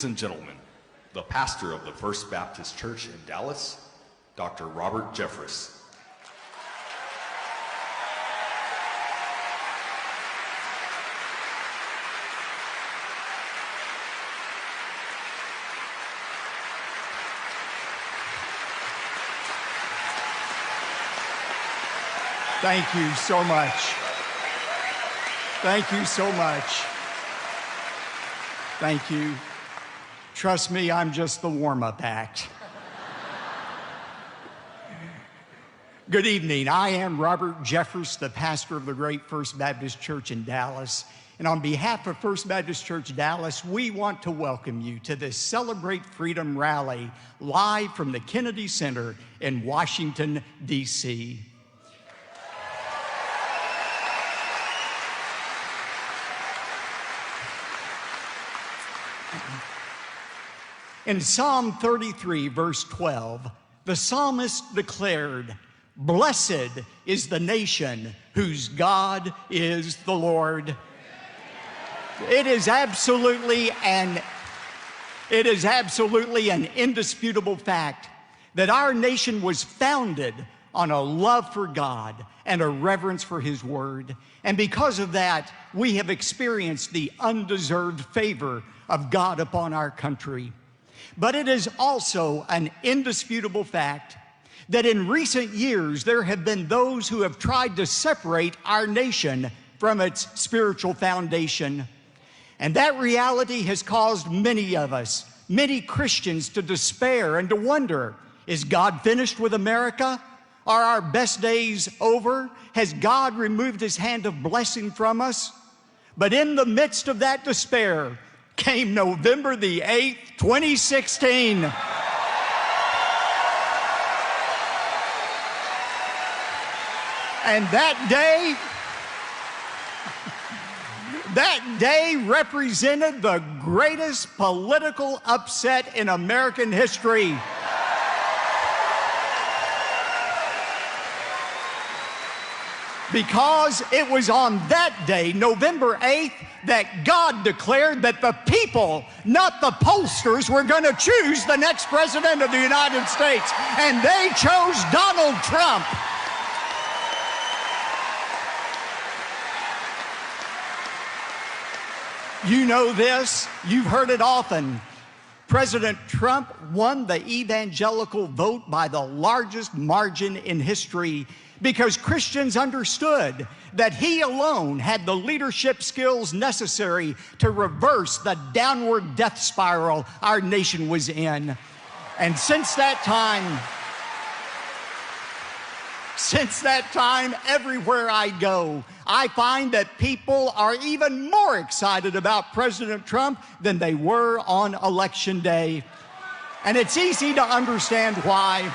Ladies and gentlemen, the pastor of the First Baptist Church in Dallas, Dr. Robert Jeffress. Thank you so much. Thank you so much. Thank you. Trust me, I'm just the warm-up act. Good evening. I am Robert Jeffress, the pastor of the great First Baptist Church in Dallas. And on behalf of First Baptist Church Dallas, we want to welcome you to this Celebrate Freedom rally live from the Kennedy Center in Washington, D.C. In Psalm 33, verse 12, the psalmist declared, "Blessed is the nation whose God is the Lord." It is absolutely an indisputable fact that our nation was founded on a love for God and a reverence for His Word. And because of that, we have experienced the undeserved favor of God upon our country. But it is also an indisputable fact that in recent years there have been those who have tried to separate our nation from its spiritual foundation. And that reality has caused many of us, many Christians, to despair and to wonder, is God finished with America? Are our best days over? Has God removed His hand of blessing from us? But in the midst of that despair came November the 8th, 2016. And that day represented the greatest political upset in American history. Because it was on that day, November 8th, that God declared that the people, not the pollsters, were going to choose the next president of the United States. And they chose Donald Trump. You know this, you've heard it often. President Trump won the evangelical vote by the largest margin in history because Christians understood that he alone had the leadership skills necessary to reverse the downward death spiral our nation was in. And since that time, everywhere I go, I find that people are even more excited about President Trump than they were on Election Day. And it's easy to understand why.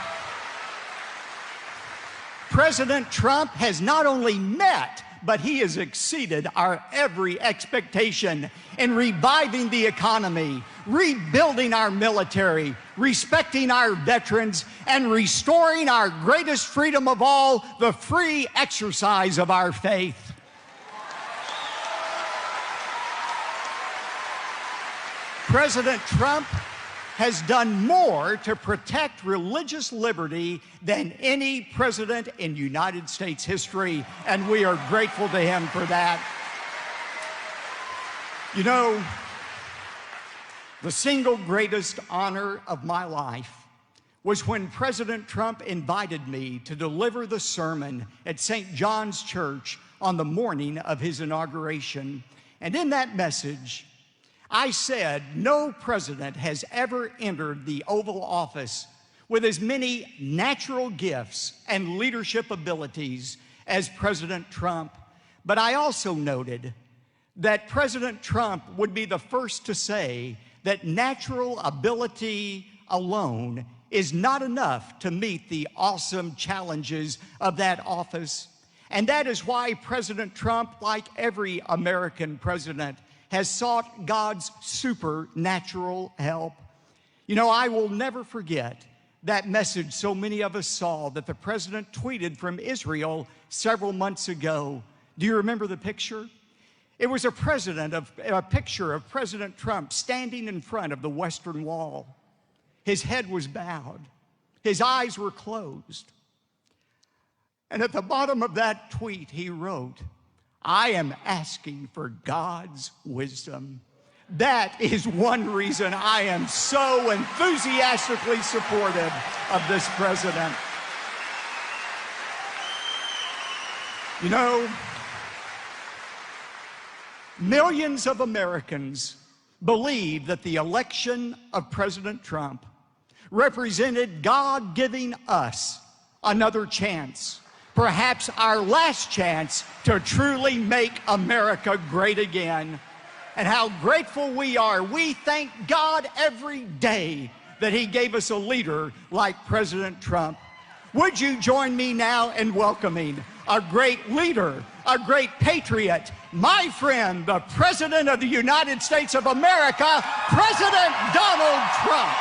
President Trump has not only met, but he has exceeded our every expectation in reviving the economy, rebuilding our military, respecting our veterans, and restoring our greatest freedom of all, the free exercise of our faith. President Trump has done more to protect religious liberty than any president in United States history, and we are grateful to him for that. You know, the single greatest honor of my life was when President Trump invited me to deliver the sermon at St. John's Church on the morning of his inauguration. And in that message, I said, no president has ever entered the Oval Office with as many natural gifts and leadership abilities as President Trump. But I also noted that President Trump would be the first to say that natural ability alone is not enough to meet the awesome challenges of that office. And that is why President Trump, like every American president, has sought God's supernatural help. You know, I will never forget that message so many of us saw that the president tweeted from Israel several months ago. Do you remember the picture? It was a picture of President Trump standing in front of the Western Wall. His head was bowed. His eyes were closed. And at the bottom of that tweet, he wrote, "I am asking for God's wisdom." That is one reason I am so enthusiastically supportive of this president. You know, millions of Americans believe that the election of President Trump represented God giving us another chance, perhaps our last chance to truly make America great again. And how grateful we are. We thank God every day that He gave us a leader like President Trump. Would you join me now in welcoming a great leader, a great patriot, my friend, the President of the United States of America, President Donald Trump.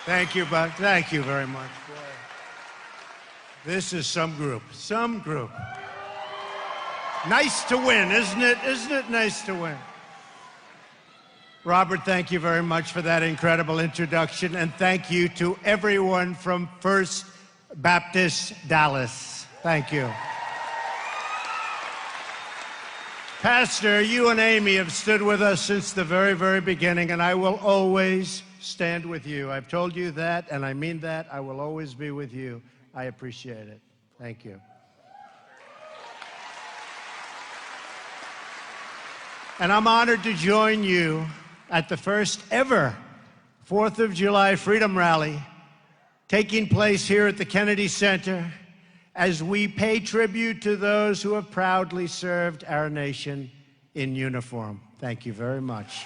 Thank you, Buck. Thank you very much. Boy. This is some group. Some group. Nice to win, isn't it? Isn't it nice to win? Robert, thank you very much for that incredible introduction, and thank you to everyone from First Baptist Dallas. Thank you. Pastor, you and Amy have stood with us since the very, very beginning, and I will always stand with you. I've told you that, and I mean that. I will always be with you. I appreciate it. Thank you. And I'm honored to join you at the first ever 4th of July Freedom Rally taking place here at the Kennedy Center as we pay tribute to those who have proudly served our nation in uniform. Thank you very much.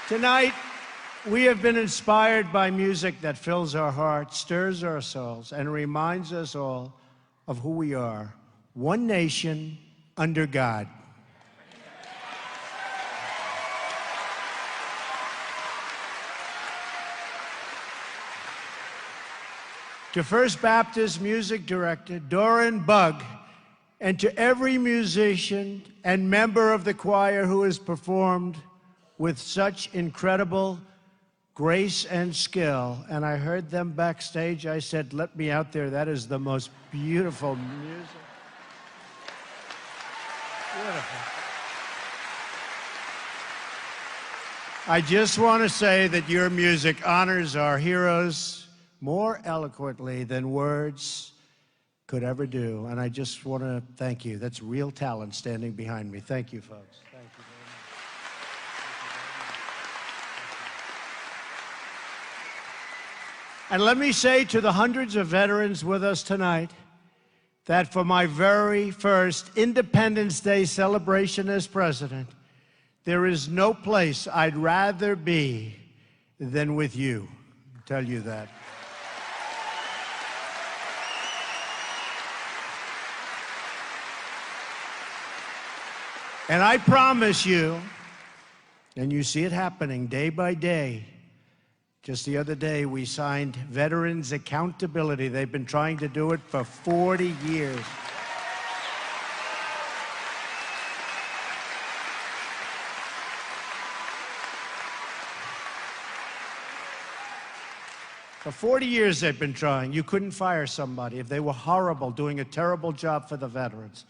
Tonight, we have been inspired by music that fills our hearts, stirs our souls, and reminds us all of who we are. One nation under God. To First Baptist Music Director Doran Bugg, and to every musician and member of the choir who has performed with such incredible grace and skill. And I heard them backstage. I said, let me out there. That is the most beautiful music. Beautiful. I just want to say that your music honors our heroes more eloquently than words could ever do. And I just want to thank you. That's real talent standing behind me. Thank you, folks. Thank you very much. And let me say to the hundreds of veterans with us tonight that for my very first Independence Day celebration as president, there is no place I'd rather be than with you. I'll tell you that. And I promise you, and you see it happening day by day. Just the other day, we signed Veterans Accountability. They've been trying to do it for 40 years. For 40 years, they've been trying. You couldn't fire somebody if they were horrible, doing a terrible job for the veterans.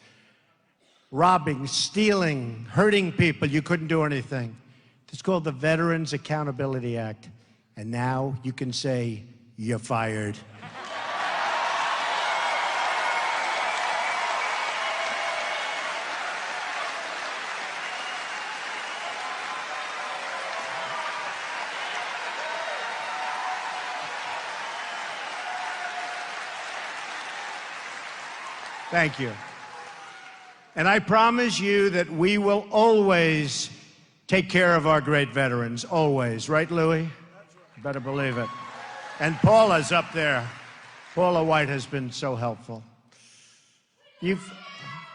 Robbing, stealing, hurting people, you couldn't do anything. It's called the Veterans Accountability Act. And now you can say, you're fired. Thank you. And I promise you that we will always take care of our great veterans, always. Right, Louis? You better believe it. And Paula's up there. Paula White has been so helpful.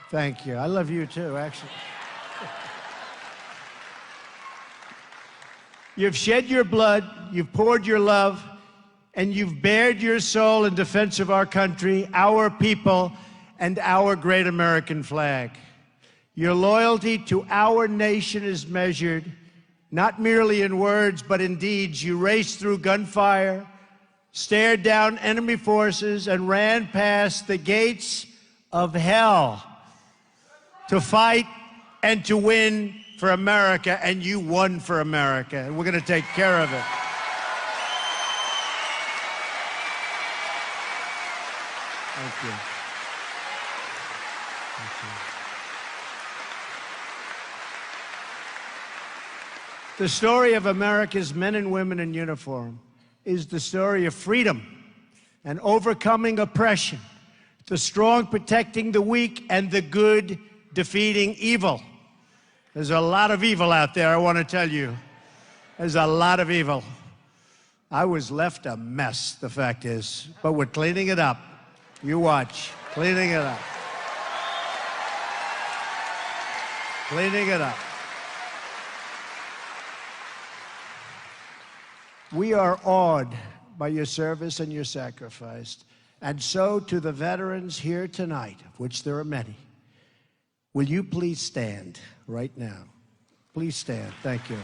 Thank you. I love you too, actually. You've shed your blood, you've poured your love, and you've bared your soul in defense of our country, our people, and our great American flag. Your loyalty to our nation is measured not merely in words, but in deeds. You raced through gunfire, stared down enemy forces, and ran past the gates of hell to fight and to win for America, and you won for America, and we're going to take care of it. Thank you. The story of America's men and women in uniform is the story of freedom and overcoming oppression, the strong protecting the weak, and the good defeating evil. There's a lot of evil out there, I want to tell you. There's a lot of evil. I was left a mess, the fact is, but we're cleaning it up. You watch, cleaning it up. Cleaning it up. We are awed by your service and your sacrifice. And so to the veterans here tonight, of which there are many, will you please stand right now? Please stand. Thank you.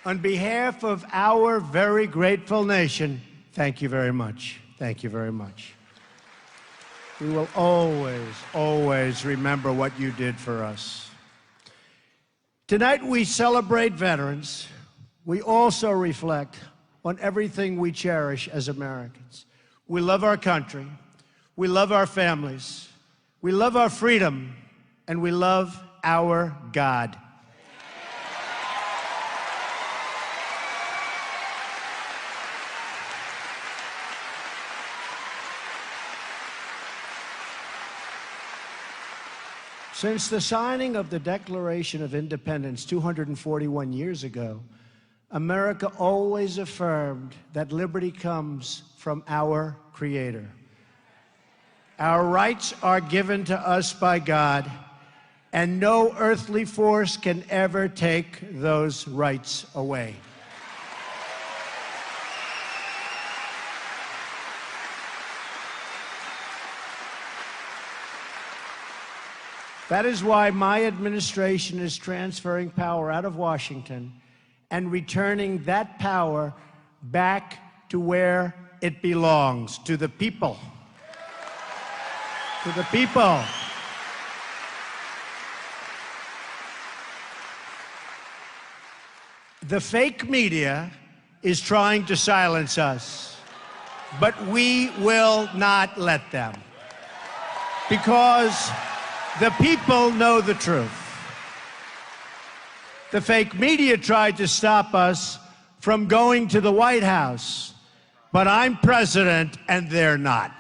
On behalf of our very grateful nation, thank you very much. Thank you very much. We will always, always remember what you did for us. Tonight we celebrate veterans. We also reflect on everything we cherish as Americans. We love our country. We love our families. We love our freedom. And we love our God. Since the signing of the Declaration of Independence 241 years ago, America always affirmed that liberty comes from our Creator. Our rights are given to us by God, and no earthly force can ever take those rights away. That is why my administration is transferring power out of Washington and returning that power back to where it belongs, to the people. To the people. The fake media is trying to silence us. but we will not let them. Because the people know the truth. The fake media tried to stop us from going to the White House, but I'm president and they're not.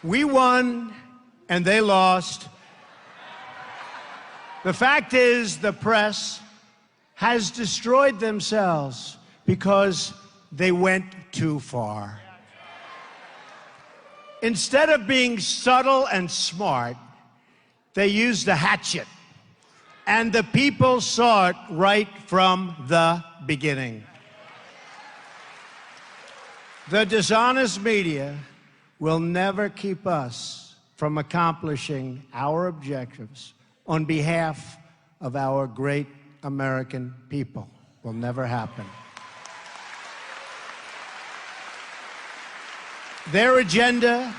We won and they lost. The fact is, the press has destroyed themselves because they went too far. Instead of being subtle and smart, they used a hatchet. And the people saw it right from the beginning. The dishonest media will never keep us from accomplishing our objectives on behalf of our great American people. Will never happen. Their agenda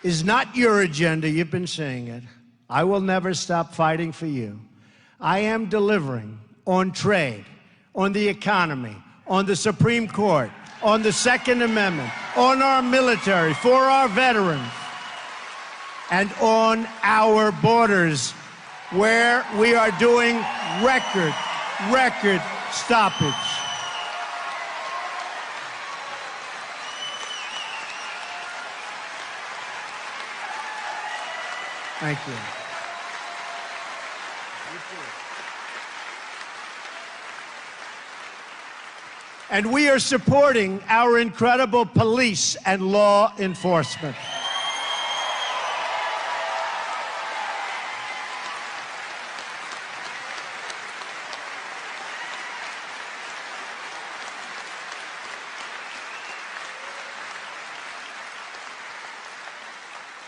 is not your agenda. You've been saying it. I will never stop fighting for you. I am delivering on trade, on the economy, on the Supreme Court, on the Second Amendment, on our military, for our veterans, and on our borders, where we are doing record stoppage. Thank you. And we are supporting our incredible police and law enforcement.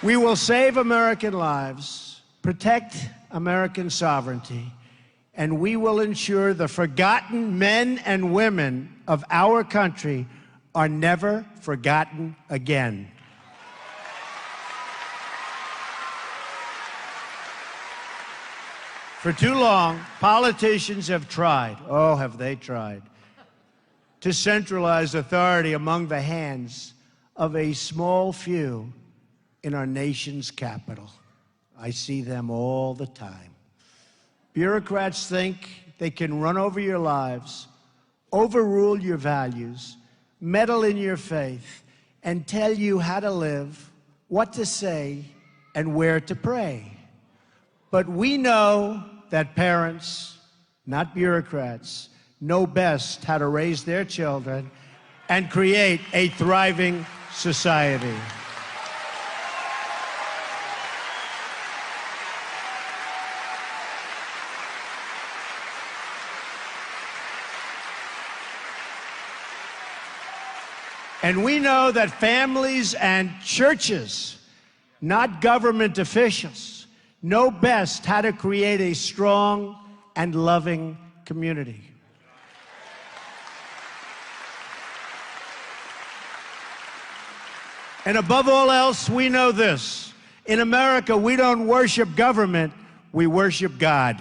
We will save American lives, protect American sovereignty, and we will ensure the forgotten men and women of our country are never forgotten again. For too long, politicians have tried, oh, have they tried, to centralize authority among the hands of a small few in our nation's capital. I see them all the time. Bureaucrats think they can run over your lives, overrule your values, meddle in your faith, and tell you how to live, what to say, and where to pray. But we know that parents, not bureaucrats, know best how to raise their children and create a thriving society. And we know that families and churches, not government officials, know best how to create a strong and loving community. And above all else, we know this. In America, we don't worship government, we worship God.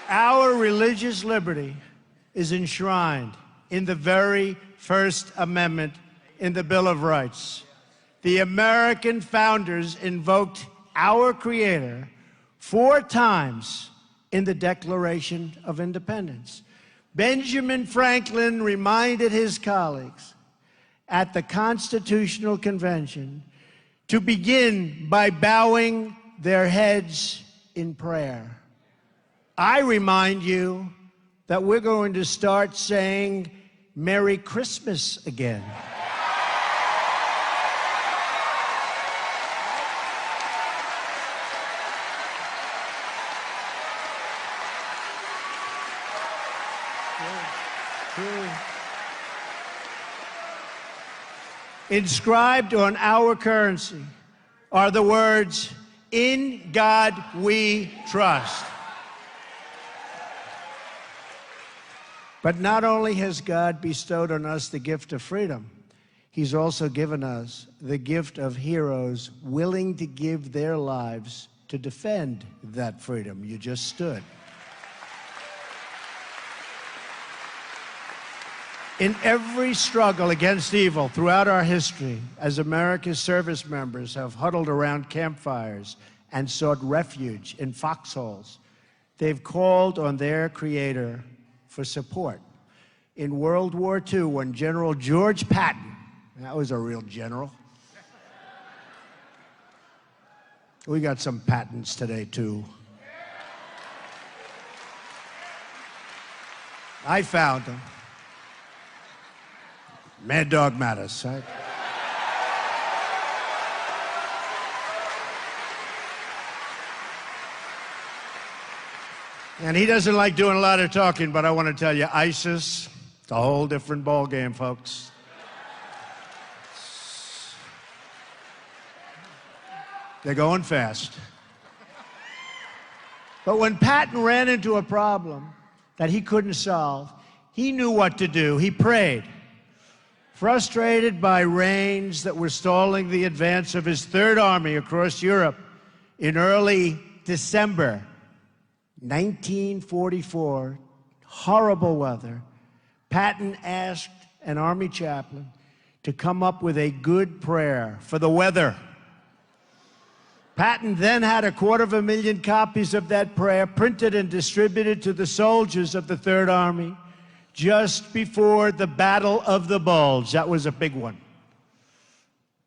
Our religious liberty is enshrined in the very First Amendment in the Bill of Rights. The American founders invoked our Creator 4 times in the Declaration of Independence. Benjamin Franklin reminded his colleagues at the Constitutional Convention to begin by bowing their heads in prayer. I remind you that we're going to start saying Merry Christmas again. Inscribed on our currency are the words, "In God we trust." But not only has God bestowed on us the gift of freedom, He's also given us the gift of heroes willing to give their lives to defend that freedom you just stood. In every struggle against evil throughout our history, as America's service members have huddled around campfires and sought refuge in foxholes, they've called on their Creator for support. In World War II, when General George Patton, that was a real general. We got some Pattons today, too. I found them. Mad Dog Mattis, right? And he doesn't like doing a lot of talking, but I want to tell you, ISIS, it's a whole different ballgame, folks. They're going fast. But when Patton ran into a problem that he couldn't solve, he knew what to do. He prayed. Frustrated by rains that were stalling the advance of his Third Army across Europe in early December 1944, horrible weather, Patton asked an Army chaplain to come up with a good prayer for the weather. Patton then had 250,000 copies of that prayer printed and distributed to the soldiers of the Third Army just before the Battle of the Bulge. That was a big one.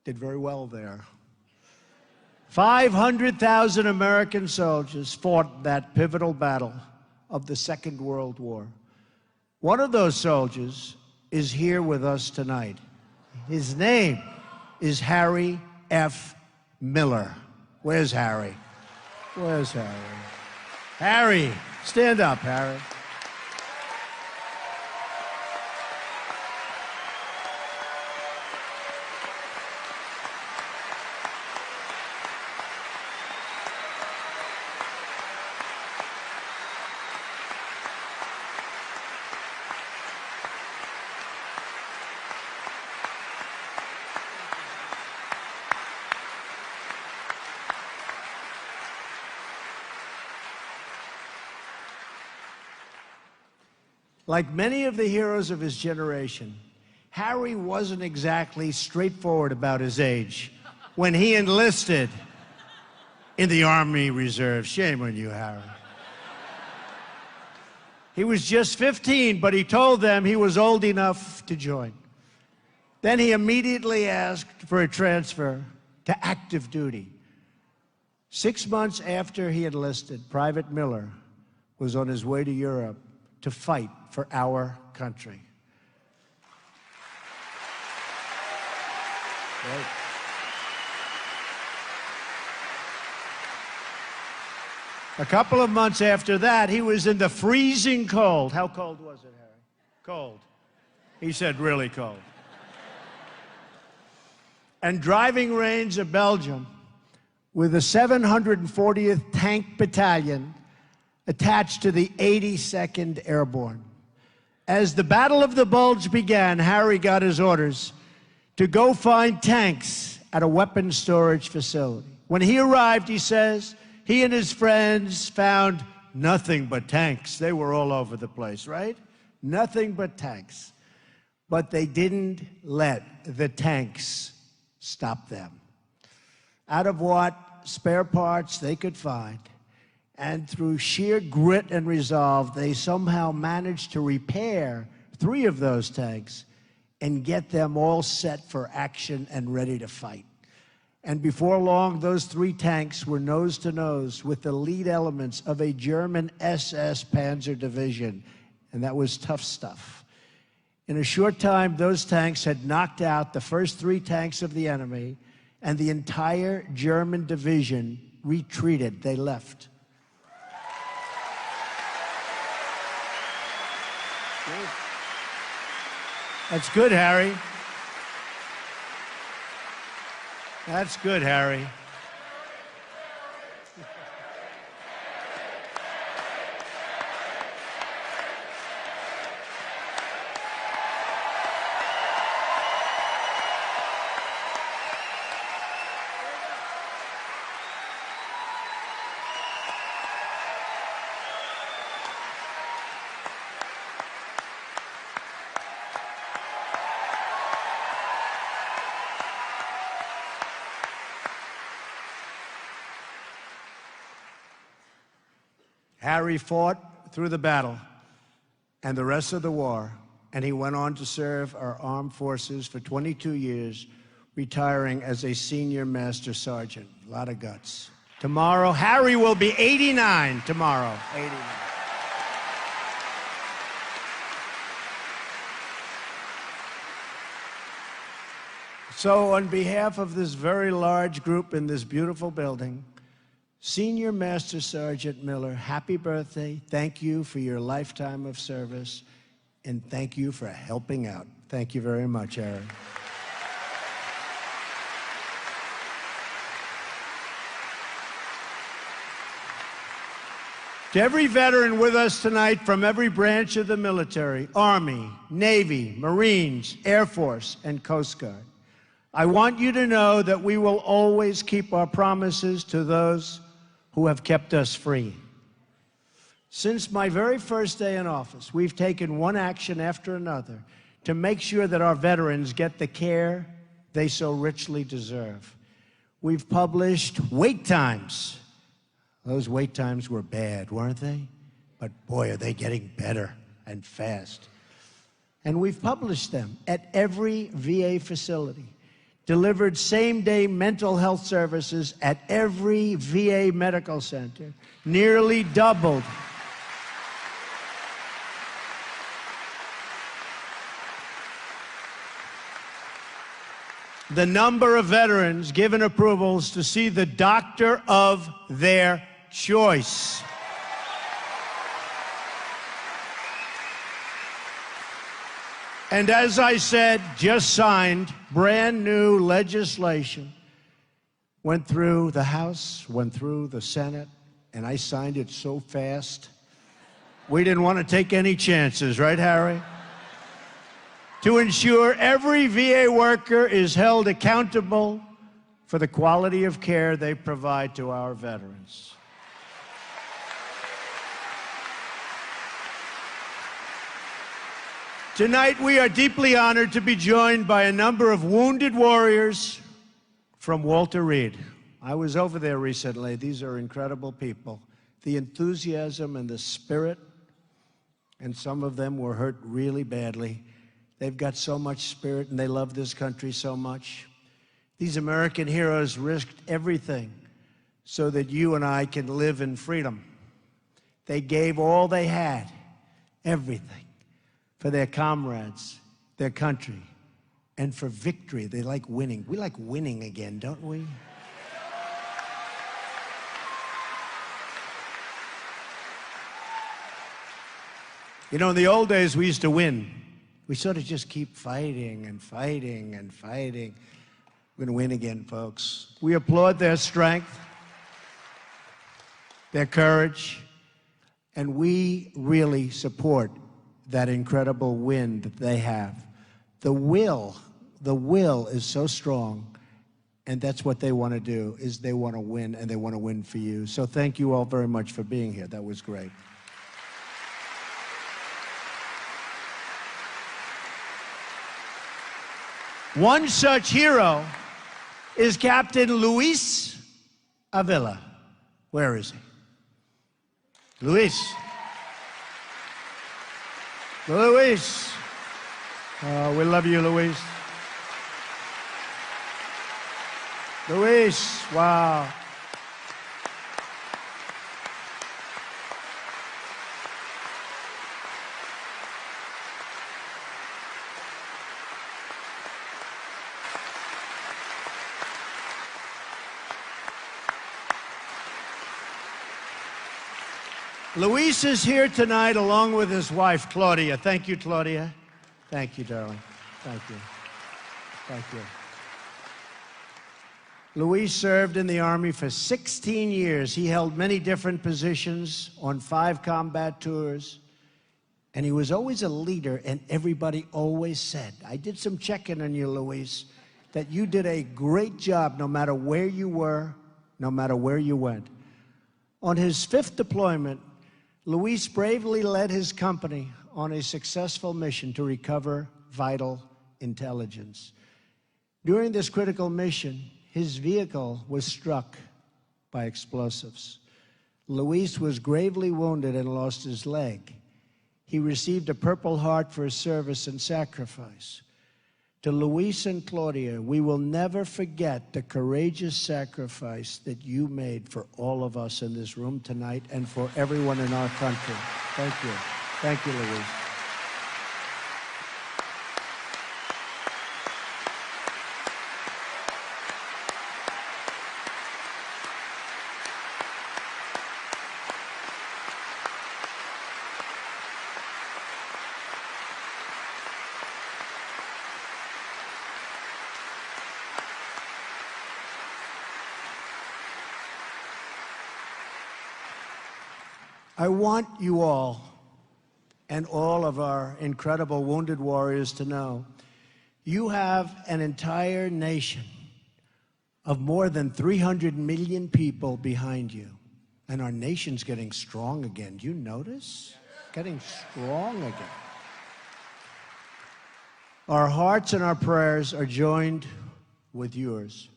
Did very well there. 500,000 American soldiers fought that pivotal battle of the Second World War. One of those soldiers is here with us tonight. His name is Harry F. Miller. Where's Harry? Where's Harry? Harry, stand up, Harry. Like many of the heroes of his generation, Harry wasn't exactly straightforward about his age when he enlisted in the Army Reserve. Shame on you, Harry. He was just 15, but he told them he was old enough to join. Then he immediately asked for a transfer to active duty. 6 months after he enlisted, Private Miller was on his way to Europe to fight for our country. Right. A couple of months after that, he was in the freezing cold. How cold was it, Harry? Cold. He said really cold. And driving range of Belgium with the 740th Tank Battalion attached to the 82nd Airborne. As the Battle of the Bulge began, Harry got his orders to go find tanks at a weapons storage facility. When he arrived, he says, he and his friends found nothing but tanks. They were all over the place, right? Nothing but tanks. But they didn't let the tanks stop them. Out of what spare parts they could find, And through sheer grit and resolve, they somehow managed to repair 3 of those tanks and get them all set for action and ready to fight. And before long, those 3 tanks were nose to nose with the lead elements of a German SS Panzer division. And that was tough stuff. In a short time, those tanks had knocked out the first 3 tanks of the enemy, and the entire German division retreated. They left. That's good, Harry. That's good, Harry. Harry fought through the battle and the rest of the war, and he went on to serve our armed forces for 22 years, retiring as a senior master sergeant. A lot of guts. Tomorrow, Harry will be 89 tomorrow. 89. So on behalf of this very large group in this beautiful building, Senior Master Sergeant Miller, happy birthday. Thank you for your lifetime of service, and thank you for helping out. Thank you very much, Aaron. To every veteran with us tonight from every branch of the military, Army, Navy, Marines, Air Force, and Coast Guard, I want you to know that we will always keep our promises to those who have kept us free. Since my very first day in office, we've taken one action after another to make sure that our veterans get the care they so richly deserve. We've published wait times. Those wait times were bad, weren't they? But boy, are they getting better and fast. And we've published them at every VA facility. Delivered same-day mental health services at every VA medical center, nearly doubled. The number of veterans given approvals to see the doctor of their choice. And as I said, just signed brand new legislation. Went through the House, went through the Senate, and I signed it so fast. We didn't want to take any chances, right, Harry? To ensure every VA worker is held accountable for the quality of care they provide to our veterans. Tonight, we are deeply honored to be joined by a number of wounded warriors from Walter Reed. I was over there recently. These are incredible people. The enthusiasm and the spirit, and some of them were hurt really badly. They've got so much spirit, and they love this country so much. These American heroes risked everything so that you and I can live in freedom. They gave all they had, everything, for their comrades, their country, and for victory. They like winning. We like winning again, don't we? You know, in the old days, we used to win. We sort of just keep fighting and fighting and fighting. We're going to win again, folks. We applaud their strength, their courage, and we really support that incredible win that they have. The will is so strong, and that's what they want to do, is they want to win, and they want to win for you. So thank you all very much for being here. That was great. One such hero is Captain Luis Avila. Where is he? Luis. Luis. Oh, we love you, Luis. Luis, wow. Luis is here tonight along with his wife, Claudia. Thank you, Claudia. Thank you, darling. Thank you. Thank you. Luis served in the Army for 16 years. He held many different positions on 5 combat tours. And he was always a leader, and everybody always said, I did some checking on you, Luis, that you did a great job no matter where you were, no matter where you went. On his 5th deployment, Luis bravely led his company on a successful mission to recover vital intelligence. During this critical mission, his vehicle was struck by explosives. Luis was gravely wounded and lost his leg. He received a Purple Heart for his service and sacrifice. To Luis and Claudia, we will never forget the courageous sacrifice that you made for all of us in this room tonight and for everyone in our country. Thank you. Thank you, Luis. I want you all and all of our incredible wounded warriors to know you have an entire nation of more than 300 million people behind you. And our nation's getting strong again. Do you notice? Getting strong again. Our hearts and our prayers are joined with yours.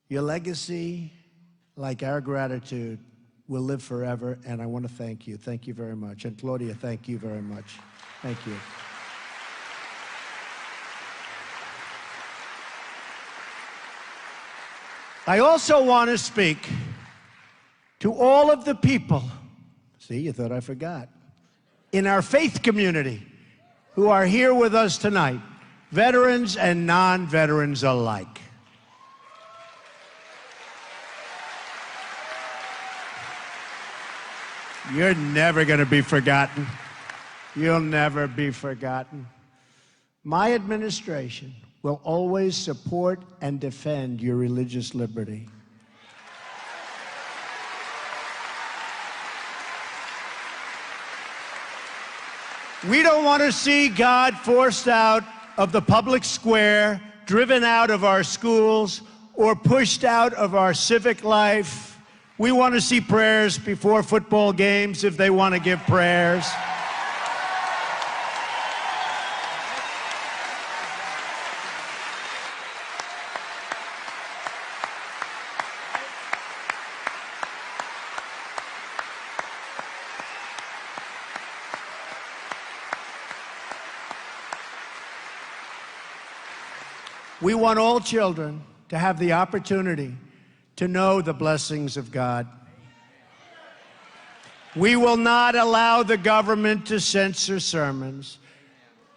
Your legacy, like our gratitude, will live forever, and I want to thank you. Thank you very much. And Claudia, thank you very much. Thank you. I also want to speak to all of the people, see, you thought I forgot, in our faith community who are here with us tonight, veterans and non-veterans alike. You're never going to be forgotten. You'll never be forgotten. My administration will always support and defend your religious liberty. We don't want to see God forced out of the public square, driven out of our schools, or pushed out of our civic life. We want to see prayers before football games if they want to give prayers. We want all children to have the opportunity to know the blessings of God. We will not allow the government to censor sermons,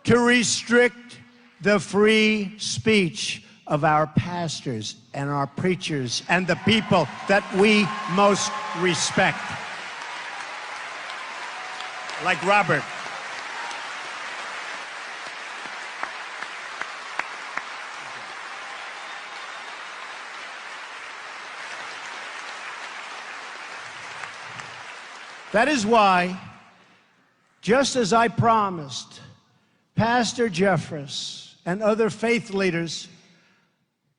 to restrict the free speech of our pastors and our preachers and the people that we most respect. Like Robert. That is why, just as I promised Pastor Jeffress and other faith leaders,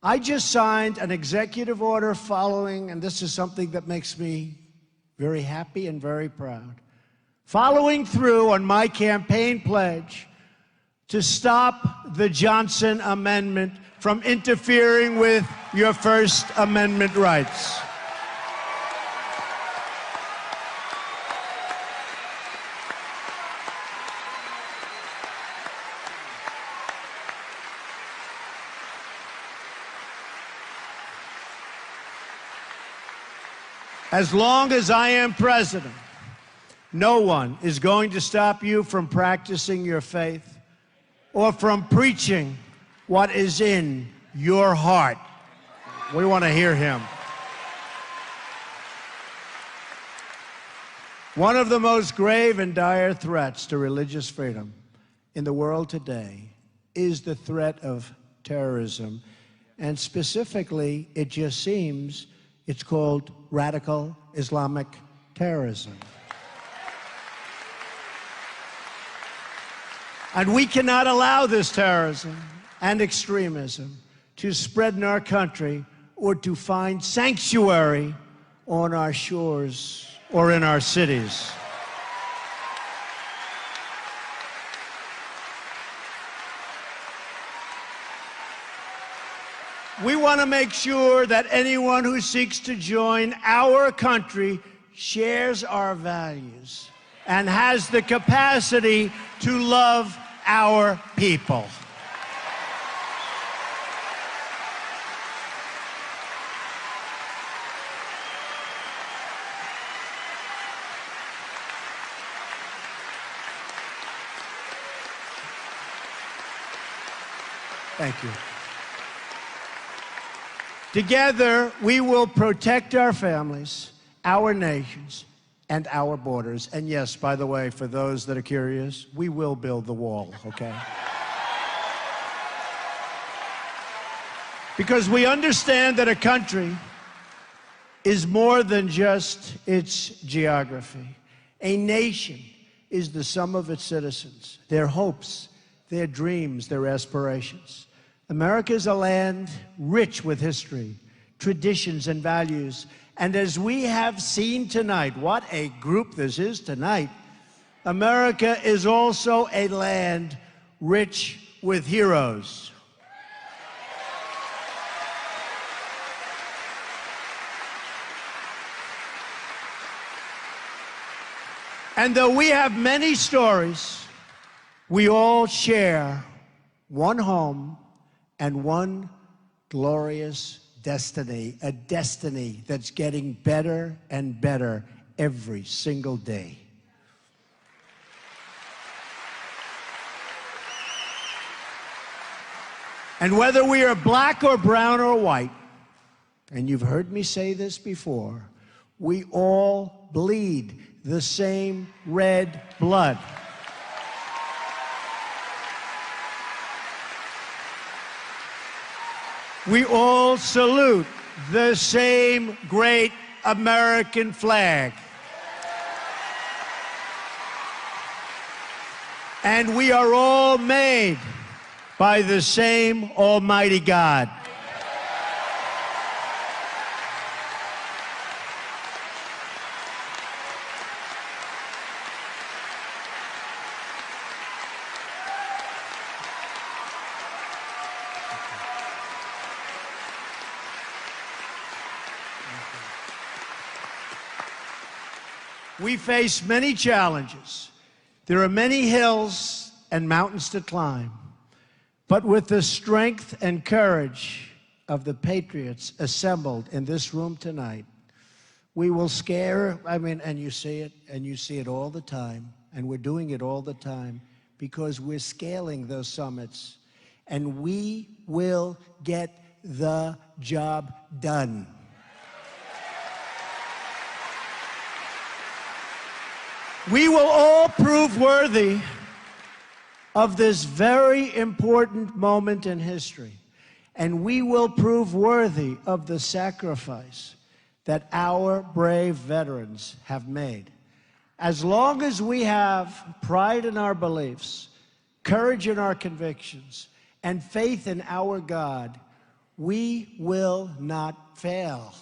I just signed an executive order following, and this is something that makes me very happy and very proud, following through on my campaign pledge to stop the Johnson Amendment from interfering with your First Amendment rights. As long as I am president, no one is going to stop you from practicing your faith or from preaching what is in your heart. We want to hear him. One of the most grave and dire threats to religious freedom in the world today is the threat of terrorism. And specifically, it just seems it's called radical Islamic terrorism. And we cannot allow this terrorism and extremism to spread in our country or to find sanctuary on our shores or in our cities. We want to make sure that anyone who seeks to join our country shares our values and has the capacity to love our people. Thank you. Together, we will protect our families, our nations, and our borders. And yes, by the way, for those that are curious, we will build the wall, okay? Because we understand that a country is more than just its geography. A nation is the sum of its citizens, their hopes, their dreams, their aspirations. America is a land rich with history, traditions, and values. And as we have seen tonight, what a group this is tonight, America is also a land rich with heroes. And though we have many stories, we all share one home and one glorious destiny, a destiny that's getting better and better every single day. And whether we are black or brown or white, and you've heard me say this before, we all bleed the same red blood. We all salute the same great American flag. And we are all made by the same Almighty God. We face many challenges. There are many hills and mountains to climb. But with the strength and courage of the patriots assembled in this room tonight, we will and you see it all the time, and we're doing it all the time because we're scaling those summits, and we will get the job done. We will all prove worthy of this very important moment in history, and we will prove worthy of the sacrifice that our brave veterans have made. As long as we have pride in our beliefs, courage in our convictions, and faith in our God, we will not fail.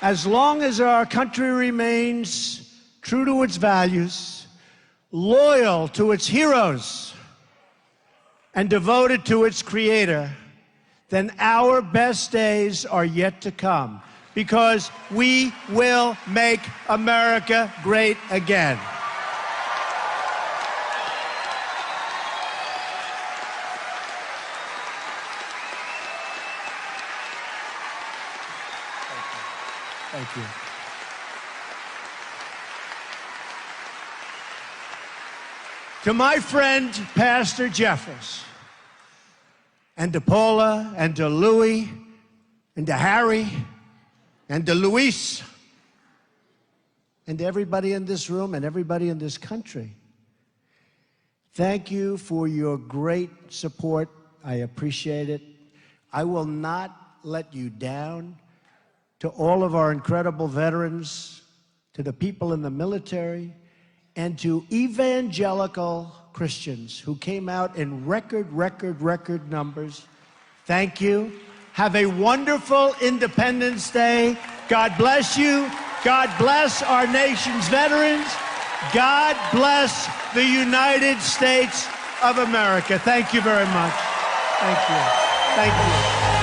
As long as our country remains true to its values, loyal to its heroes, and devoted to its Creator, then our best days are yet to come, because we will make America great again. Thank you. To my friend, Pastor Jeffers, and to Paula, and to Louie, and to Harry, and to Luis, and to everybody in this room and everybody in this country, thank you for your great support. I appreciate it. I will not let you down. To all of our incredible veterans, to the people in the military, and to evangelical Christians who came out in record numbers, thank you. Have a wonderful Independence Day. God bless you. God bless our nation's veterans. God bless the United States of America. Thank you very much. Thank you. Thank you.